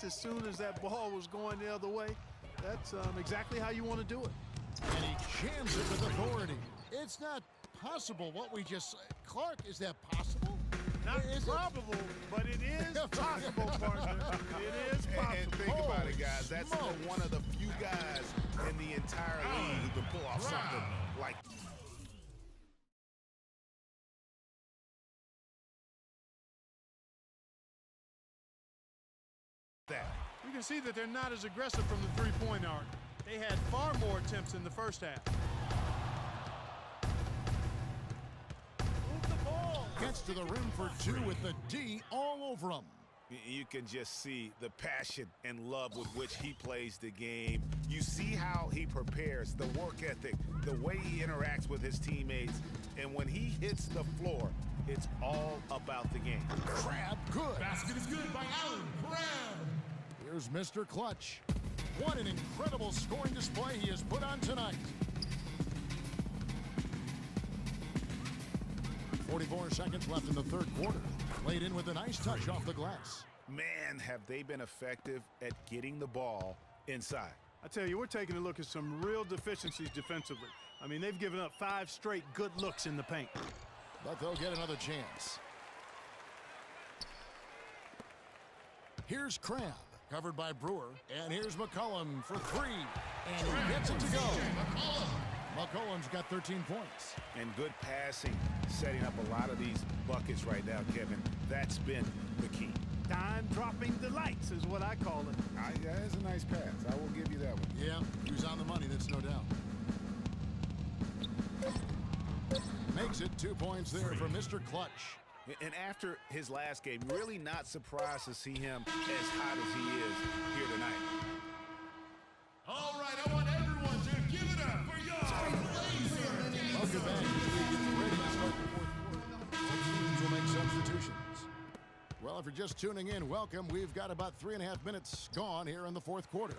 as soon as that ball was going the other way. That's exactly how you want to do it. And he jams it with authority. It's not possible what we just said. Clark, is that possible? Not probable, but it is possible, partner. It is possible. And think about it, guys. That's one of the few guys in the entire league who can pull off something like that. You can see that they're not as aggressive from the three-point arc. They had far more attempts in the first half. Gets to the rim for two with the D all over him. You can just see the passion and love with which he plays the game. You see how he prepares, the work ethic, the way he interacts with his teammates. And when he hits the floor, it's all about the game. Crab good. Basket is good by Allen. Crab. Here's Mr. Clutch. What an incredible scoring display he has put on tonight. 44 seconds left in the third quarter. Played in with a nice touch off the glass. Man, have they been effective at getting the ball inside. I tell you, we're taking a look at some real deficiencies defensively. I mean, they've given up 5 straight good looks in the paint. But they'll get another chance. Here's Crab, covered by Brewer. And here's McCollum for 3. And he gets it to go. McCollum's got 13 points. And good passing, setting up a lot of these buckets right now, Kevin. That's been the key. Time-dropping delights is what I call it. That is a nice pass. I will give you that one. Yeah, he was on the money, that's no doubt. Makes it 2 points there for Mr. Clutch. And after his last game, really not surprised to see him as hot as he is here tonight. All right, I want everyone to give it up for your Trailblazers. Welcome back. Ready to start the fourth quarter. Some teams will make substitutions. Well, if you're just tuning in, welcome. We've got about 3.5 minutes gone here in the fourth quarter.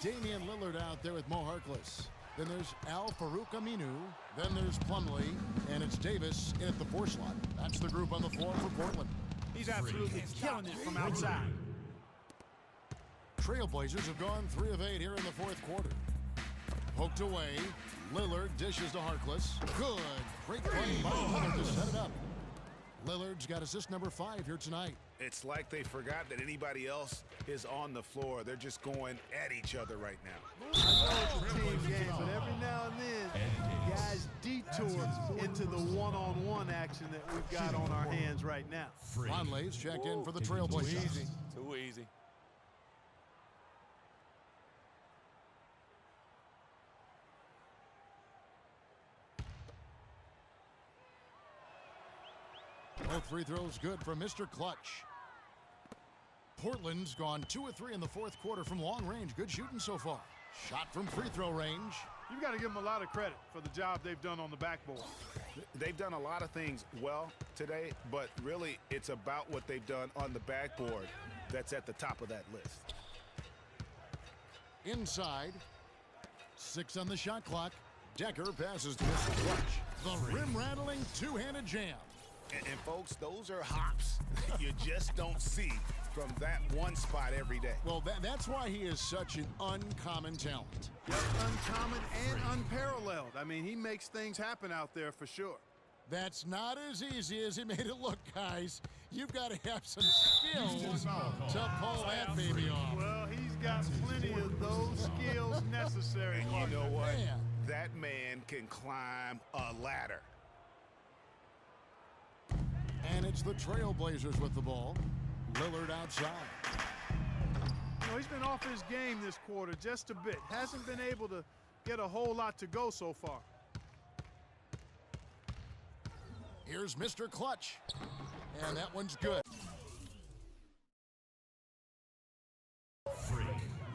Damian Lillard out there with Mo Harkless. Then there's Al Farouk Aminu. Then there's Plumlee. And it's Davis in at the 4 slot. That's the group on the floor for Portland. He's absolutely killing it from outside. Trailblazers have gone 3 of 8 here in the fourth quarter. Poked away. Lillard dishes to Harkless. Good. Great play by Lillard to set it up. Lillard's got assist number 5 here tonight. It's like they forgot that anybody else is on the floor. They're just going at each other right now. I know it's a team game, but every now and then, guys detour into the one-on-one action that we've got on our hands right now. Conley's checked in for the Trailblazers. Too easy. Both free throws good for Mr. Clutch. Portland's gone 2 of 3 in the fourth quarter from long range. Good shooting so far. Shot from free throw range. You've got to give them a lot of credit for the job they've done on the backboard. They've done a lot of things well today, but really it's about what they've done on the backboard that's at the top of that list. Inside. 6 on the shot clock. Decker passes to Mr. Clutch. The rim-rattling two-handed jam. And folks, those are hops you just don't see from that one spot every day. Well, that's why he is such an uncommon talent. Yep, uncommon and unparalleled. I mean, he makes things happen out there for sure. That's not as easy as he made it look, guys. You've got to have some skills to pull that baby off. Well, he's got plenty of those skills necessary. And you know what? Man. That man can climb a ladder. And it's the Trailblazers with the ball. Lillard outside. You know, he's been off his game this quarter just a bit. Hasn't been able to get a whole lot to go so far. Here's Mr. Clutch. And that one's good.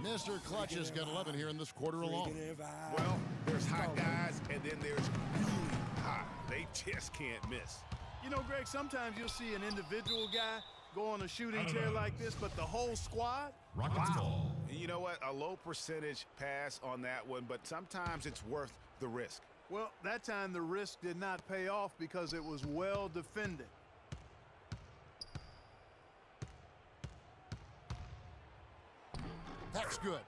Mr. Clutch has got 11 here in this quarter alone. Well, there's hot guys, and then there's really hot. They just can't miss. You know, Greg, sometimes you'll see an individual guy go on a shooting tear like this, but the whole squad, wow. And you know what? A low percentage pass on that one, but sometimes it's worth the risk. Well, that time the risk did not pay off because it was well defended. That's good.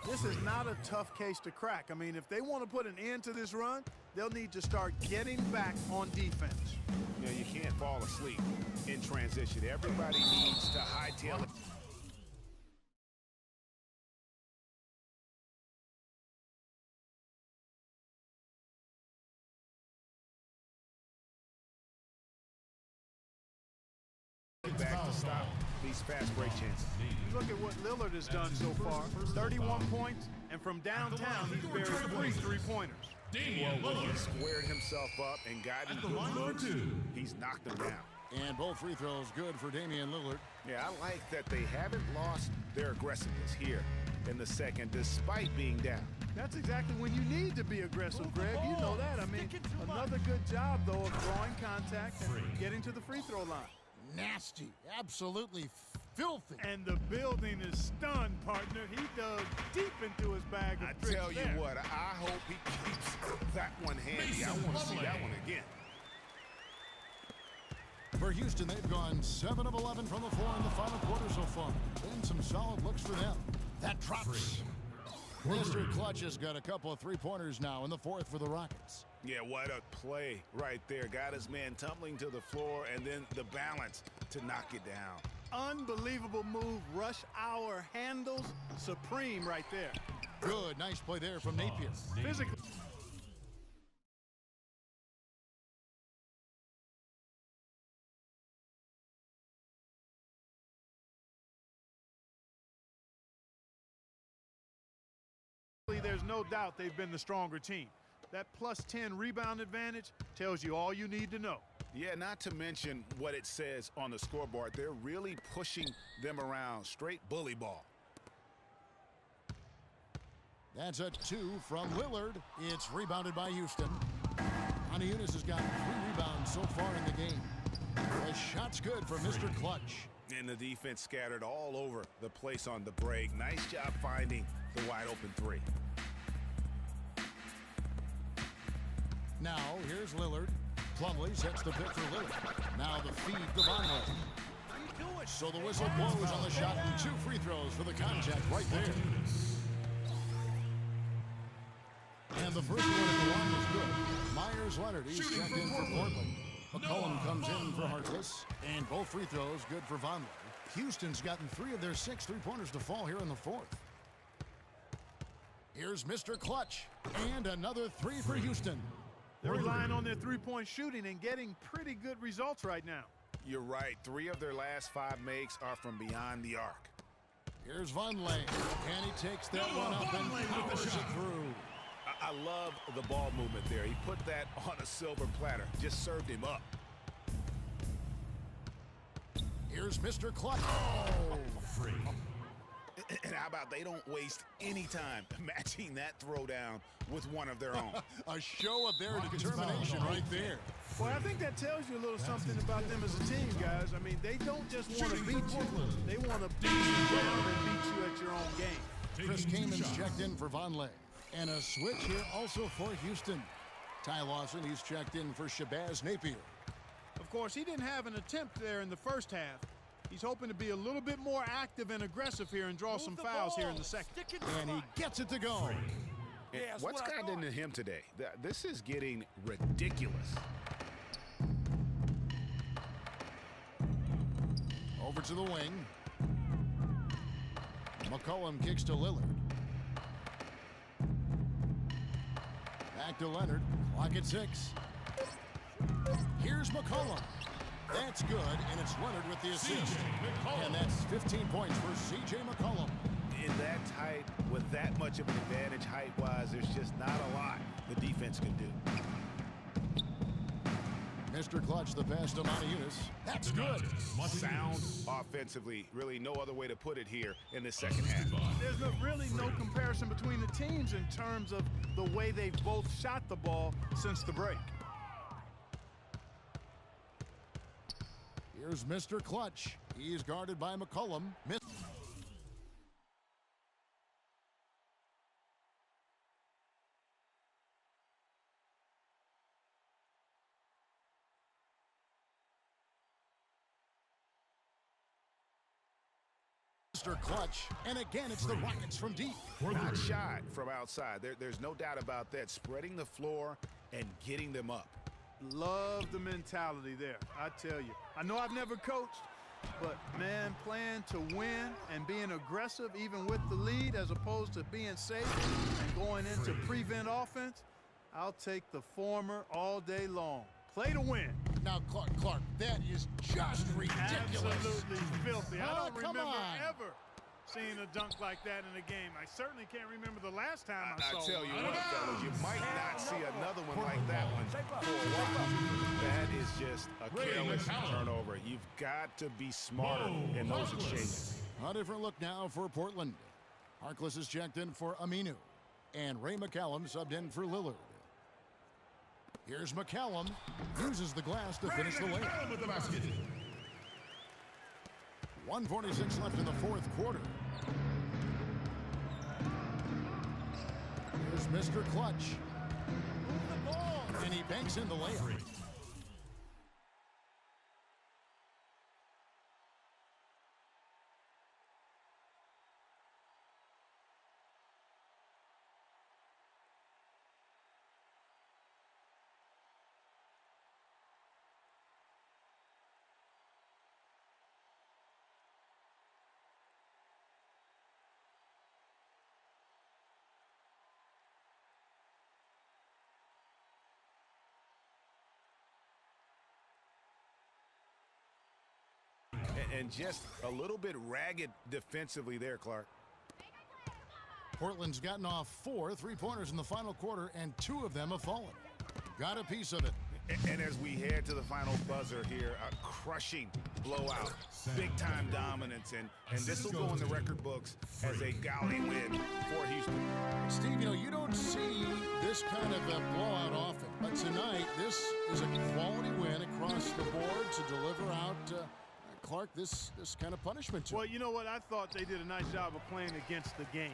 This is not a tough case to crack. I mean, if they want to put an end to this run, they'll need to start getting back on defense. You know, you can't fall asleep in transition. Everybody needs to hightail it. Back to stop these fast break chances. Look at what Lillard has done so far. 31 points, and from downtown, he's buried 3 three-pointers. Well, when he squared himself up and got into good looks, he's knocked them down. And both free throws good for Damian Lillard. Yeah, I like that they haven't lost their aggressiveness here in the second, despite being down. That's exactly when you need to be aggressive, Greg. You know that. I mean, another good job, though, of drawing contact and getting to the free throw line. Nasty, absolutely filthy. And the building is stunned, partner. He dug deep into his bag of I tricks tell you there. what, I hope he keeps that one handy. I want to see that one again. For Houston, they've gone 7 of 11 from the floor in the final quarter so far. Been some solid looks for them. That drops. Mr. Clutch has got a couple of three-pointers now in the fourth for the Rockets. Yeah, what a play right there. Got his man tumbling to the floor, and then the balance to knock it down. Unbelievable move. Rush hour handles supreme right there. Good, nice play there from Napier. Physically. There's no doubt they've been the stronger team. That plus 10 rebound advantage tells you all you need to know. Yeah, not to mention what it says on the scoreboard. They're really pushing them around. Straight bully ball. That's a 2 from Lillard. It's rebounded by Houston. Eunice has got 3 rebounds so far in the game. The shot's good for Mr. Clutch. And the defense scattered all over the place on the break. Nice job finding the wide open 3. Now, here's Lillard. Plumlee sets the pick for Lillard. Now the feed to Vonleh. So the whistle blows on the shot and 2 free throws for the contact right there. And the first one at the line is good. Myers-Leonard, he's checked in for Portland. McCollum comes in for Harkless. And both free throws good for Vonleh. Houston's gotten 3 of their 6 three-pointers to fall here in the fourth. Here's Mr. Clutch. And another 3 for Houston. They're relying on their three-point shooting and getting pretty good results right now. You're right. 3 of their last 5 makes are from beyond the arc. Here's Vonleh. And he takes that one up and powers it through. I love the ball movement there. He put that on a silver platter. Just served him up. Here's Mr. Clutch. Oh, free. And how about they don't waste any time matching that throwdown with one of their own. A show of their determination right there. Well, I think that tells you a little something about them as a team, guys. I mean, they don't just want to beat you. They want to beat you down and beat you at your own game. Chris Kamen's checked in for Vonleh. And a switch here also for Houston. Ty Lawson, he's checked in for Shabazz Napier. Of course, he didn't have an attempt there in the first half. He's hoping to be a little bit more active and aggressive here and draw some fouls here in the second. And he gets it to go. What's gotten into him today? This is getting ridiculous. Over to the wing. McCollum kicks to Lillard. Back to Leonard. Clock at 6. Here's McCollum. That's good, and it's Leonard with the assist. And that's 15 points for C.J. McCollum. In that tight, with that much of an advantage height-wise, there's just not a lot the defense can do. Mr. Clutch, the pass to Eunice. That's good. Sound offensively. Really no other way to put it here in the second half. There's really no comparison between the teams in terms of the way they've both shot the ball since the break. Here's Mr. Clutch. He's guarded by McCollum. Mr. Clutch, and again it's the Rockets from deep. Not shot from outside. There's no doubt about that. Spreading the floor and getting them up. Love the mentality there, I tell you. I know I've never coached, but, man, playing to win and being aggressive even with the lead as opposed to being safe and going into prevent offense, I'll take the former all day long. Play to win. Now, Clark, that is just ridiculous. Absolutely filthy. I don't come remember on. ever seeing a dunk like that in a game. I certainly can't remember the last time I saw I tell you one. what, fellas, you might not see another one like that one for a while. That is just a careless turnover. You've got to be smarter in those exchanges. A different look now for Portland. Harkless is checked in for Aminu, and Ray McCallum subbed in for Lillard. Here's McCallum, uses the glass to finish the layup. With the basket. 1:46 left in the fourth quarter. Here's Mr. Clutch. Move the ball. And he banks in the layup. And just a little bit ragged defensively there, Clark. Portland's gotten off 4 3-pointers in the final quarter, and 2 of them have fallen. Got a piece of it. And as we head to the final buzzer here, a crushing blowout, big-time dominance, and this will go in the record books as a gaudy win for Houston. Steve, you don't see this kind of a blowout often, but tonight this is a quality win across the board to deliver out Clark this kind of punishment to him. Well, you know what? I thought they did a nice job of playing against the game.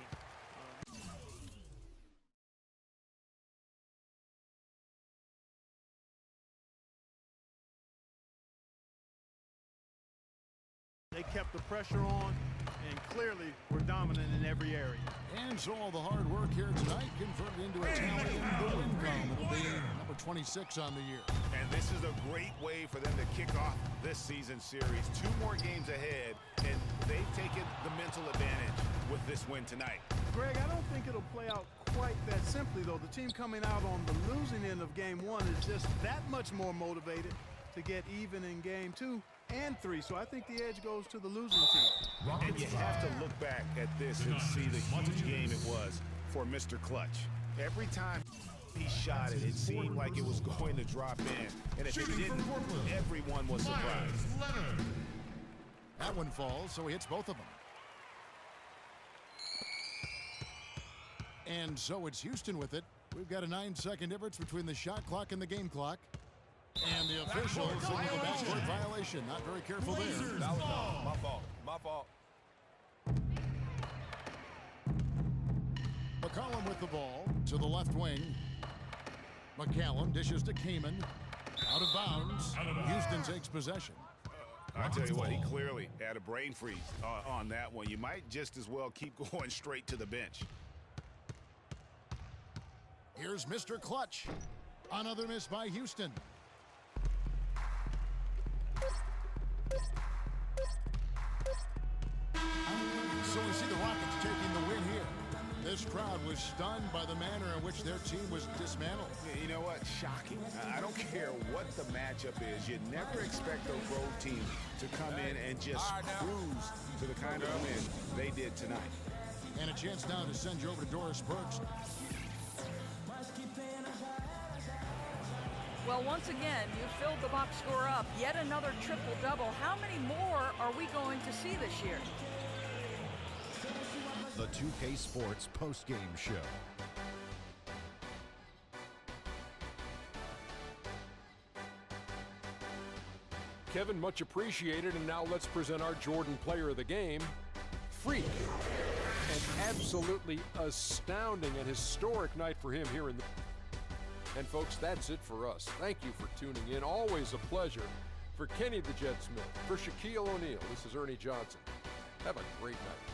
They kept the pressure on and clearly were dominant in every area. And so all the hard work here tonight converted into a tally in the win column. It'll be number 26 on the year. And this is a great way for them to kick off this season series. 2 more games ahead, and they've taken the mental advantage with this win tonight. Greg, I don't think it'll play out quite that simply, though. The team coming out on the losing end of game 1 is just that much more motivated to get even in game 2 and 3. So I think the edge goes to the losing team. And you have to look back at this and see the huge game it was for Mr. Clutch. Every time he shot it, it seemed like it was going to drop in. And if it didn't, everyone was surprised. That one falls, so he hits both of them. And so it's Houston with it. We've got a 9-second difference between the shot clock and the game clock. And the official signaled a backcourt violation. Not very careful there. My fault. McCollum with the ball to the left wing. McCallum dishes to Kaman. Out of bounds. Houston takes possession. I tell you what, he clearly had a brain freeze on that one. You might just as well keep going straight to the bench. Here's Mr. Clutch. Another miss by Houston. So we see the Rockets taking the win here. This crowd was stunned by the manner in which their team was dismantled. You know what? Shocking. I don't care what the matchup is. You never expect a road team to come in and just cruise to the kind of win they did tonight. And a chance now to send you over to Doris Burks. Well, once again, you filled the box score up. Yet another triple-double. How many more are we going to see this year? The 2K Sports postgame show. Kevin, much appreciated, and now let's present our Jordan Player of the Game, Freak. An absolutely astounding and historic night for him here in the... And folks, that's it for us. Thank you for tuning in. Always a pleasure. For Kenny the Jet Smith, for Shaquille O'Neal, this is Ernie Johnson. Have a great night.